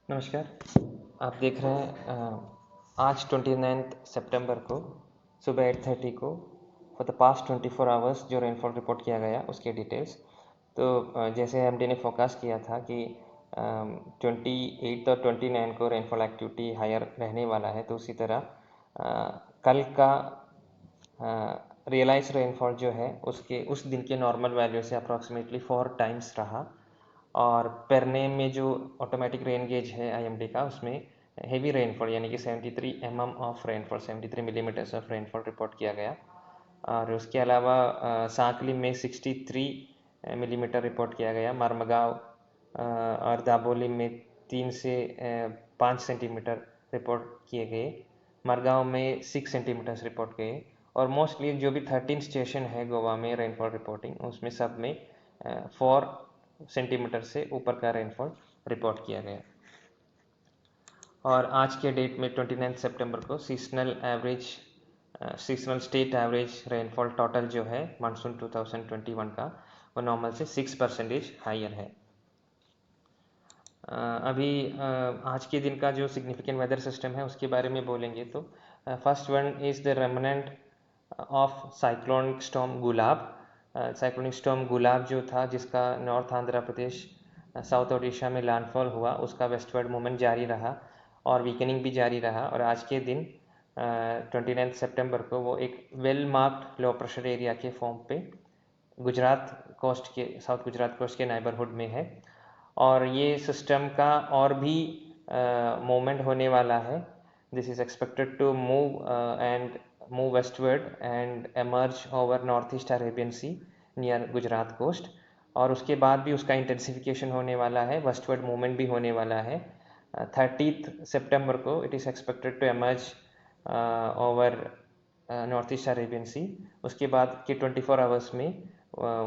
नमस्कार। आप देख रहे हैं आज 29 सितंबर को सुबह 8:30 को फॉर द पास्ट 24 आवर्स जो रेनफॉल रिपोर्ट किया गया उसके डिटेल्स। तो जैसे एमडी ने फोकस किया था कि 28 और 29 को रेनफॉल एक्टिविटी हायर रहने वाला है, तो उसी तरह कल का रियलाइज रेनफॉल जो है उसके उस दिन के नॉर्मल वैल्यू से अप्रॉक्सीमेटली 4 टाइम्स रहा। और पेरनेम में जो ऑटोमेटिक रेन गेज है आईएमडी का, उसमें हेवी रेनफॉल यानी कि 73 mm of rainfall, 73 millimetres of rainfall report किया गया। और उसके अलावा सांकली में 63 मिलीमीटर रिपोर्ट किया गया। मरमगांव और दाबोली में 3 से 5 सेंटीमीटर रिपोर्ट किए गए। मरगांव में 6 सेंटीमीटर्स रिपोर्ट किए। और मोस्टली जो भी 13 स्टेशन है गोवा में रेनफॉल रिपोर्टिंग, उसमें सब में 4 सेंटीमीटर से ऊपर का रेनफॉल रिपोर्ट किया गया। और आज के डेट में 29 सितंबर को seasonal state average rainfall total जो है मानसून 2021 का, वो नॉर्मल से 6% हायर है। अभी आज के दिन का जो सिग्निफिकेंट वेदर सिस्टम है उसके बारे में बोलेंगे तो first one is the remnant of cyclonic storm Gulab. Cyclonic storm Gulab जो था, जिसका नॉर्थ आंध्र प्रदेश साउथ ओडिशा में लैंडफॉल हुआ, उसका वेस्टवर्ड मूवमेंट जारी रहा और वीकनिंग भी जारी रहा। और आज के दिन 29 सितंबर को वो एक वेल मार्क्ड लो प्रेशर एरिया के फॉर्म पे गुजरात कोस्ट के, साउथ गुजरात कोस्ट के नाइबरहुड में है। और ये सिस्टम का और भी मूवमेंट होने वाला है। This is expected to move westward and emerge over north east Arabian sea near Gujarat coast. और उसके बाद भी उसका इंटेंसिफिकेशन होने वाला है, वेस्टवर्ड मूवमेंट भी होने वाला है। 30 सितंबर को it is expected to emerge over north east Arabian sea. उसके बाद के 24 आवर्स में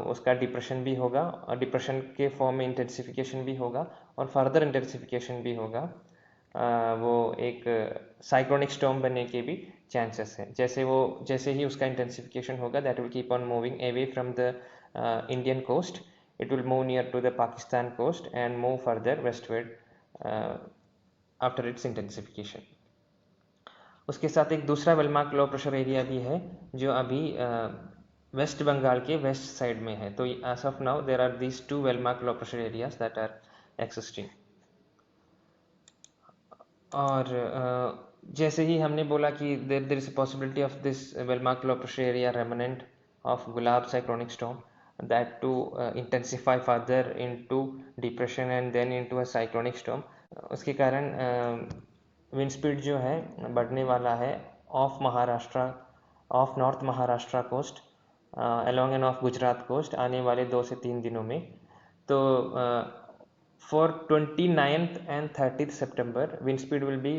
उसका डिप्रेशन भी होगा, और डिप्रेशन के फॉर्म में इंटेंसिफिकेशन भी होगा और फर्दर इंटेंसिफिकेशन भी होगा। वो एक साइक्लोनिक स्टॉर्म बनने के भी चांसेस है। जैसे ही उसका इंटेंसिफिकेशन होगा, that will keep on moving away from the Indian coast. It will move near to the Pakistan coast and move further westward after its intensification. उसके साथ एक दूसरा वेलमार्क लो प्रेशर एरिया भी है जो अभी वेस्ट बंगाल के वेस्ट साइड में है। तो as of now there are these 2 well marked low pressure areas that are existing. और जैसे ही हमने बोला कि there is a possibility of this well marked low pressure area remnant of Gulab cyclonic storm that to intensify further into depression and then into a cyclonic storm. उसके कारण wind speed जो है बढ़ने वाला है off north Maharashtra coast along and off Gujarat coast आने वाले 2 से 3 दिनों में। तो for 29th and 30th September, wind speed will be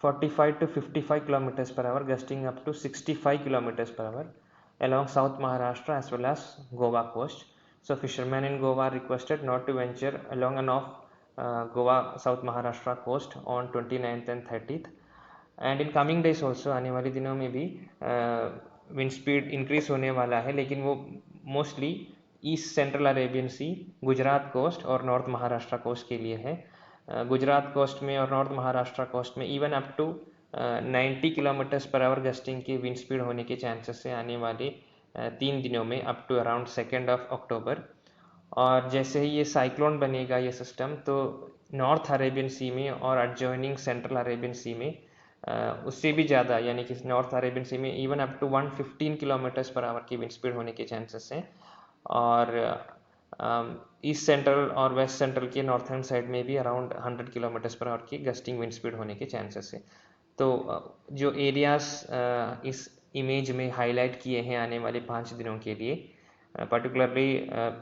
45 to 55 kilometers per hour, gusting up to 65 kilometers per hour along South Maharashtra as well as Goa coast. So fishermen in Goa are requested not to venture along and off Goa South Maharashtra coast on 29th and 30th. And in coming days also, आने वाले दिनों में भी wind speed increase होने वाला है, लेकिन वो mostly east central Arabian sea, Gujarat coast और नॉर्थ महाराष्ट्र कोस्ट के लिए है। गुजरात कोस्ट में और नॉर्थ महाराष्ट्र कोस्ट में even up to 90 kilometres per hour gusting की विंड स्पीड होने के चांसेस है आने वाले 3 दिनों में, अप टू अराउंड 2 अक्टूबर। और जैसे ही ये साइक्लोन बनेगा ये सिस्टम, तो नॉर्थ अरेबियन सी में और एडजॉइनिंग सेंट्रल अरेबियन सी में उससे भी ज़्यादा, यानी कि नॉर्थ अरेबियन सी में even up to 115 kilometres per hour की विंड स्पीड होने के चांसेस हैं। और ईस्ट सेंट्रल और वेस्ट सेंट्रल के नॉर्थर्न साइड में भी अराउंड 100 किलोमीटर्स पर आवर की गस्टिंग विंड स्पीड होने के चांसेस है। तो जो एरियाज इस इमेज में हाईलाइट किए हैं आने वाले 5 दिनों के लिए, particularly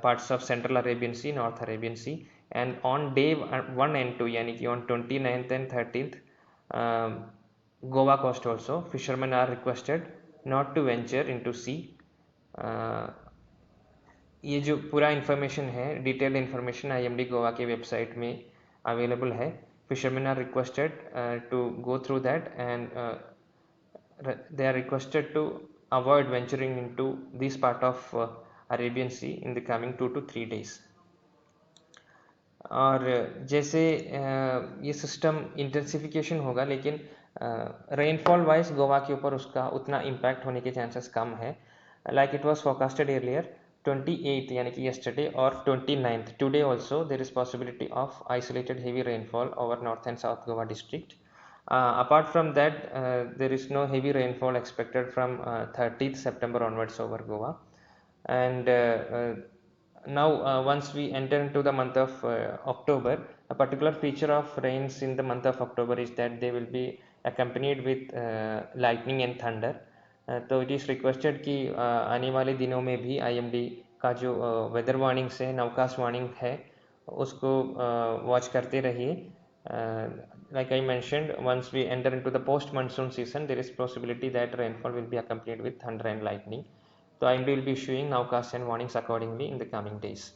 parts of Central Arabian Sea, North Arabian Sea, and on day 1 and 2 यानी कि on 29th and 30th Goa coast also fishermen are requested not to venture into sea. ये जो पूरा इन्फॉर्मेशन है, डिटेल्ड इन्फॉर्मेशन आईएमडी गोवा के website में available है। Fisherman are requested to go through that and they are requested to avoid venturing into this part of Arabian Sea in the coming 2 to 3 days. और जैसे ये system intensification होगा, लेकिन rainfall wise Goa के ऊपर उसका उतना इम्पैक्ट होने के चांसेस कम है. Like it was forecasted earlier 28 यानी कि yesterday और 29th today also there is possibility of isolated heavy rainfall over north and south Goa district. Apart from that, there is no heavy rainfall expected from 30th September onwards over Goa. And now once we enter into the month of October, a particular feature of rains in the month of October is that they will be accompanied with lightning and thunder. तो it is requested कि आने वाले दिनों में भी IMD का जो weather warnings है, नवकास्ट वार्निंग है, उसको वॉच करते रहिए. Like I mentioned, once we enter into the post monsoon season, there is possibility that rainfall will be accompanied with thunder and lightning. So IMD will be issuing nowcasts and warnings accordingly in the coming days.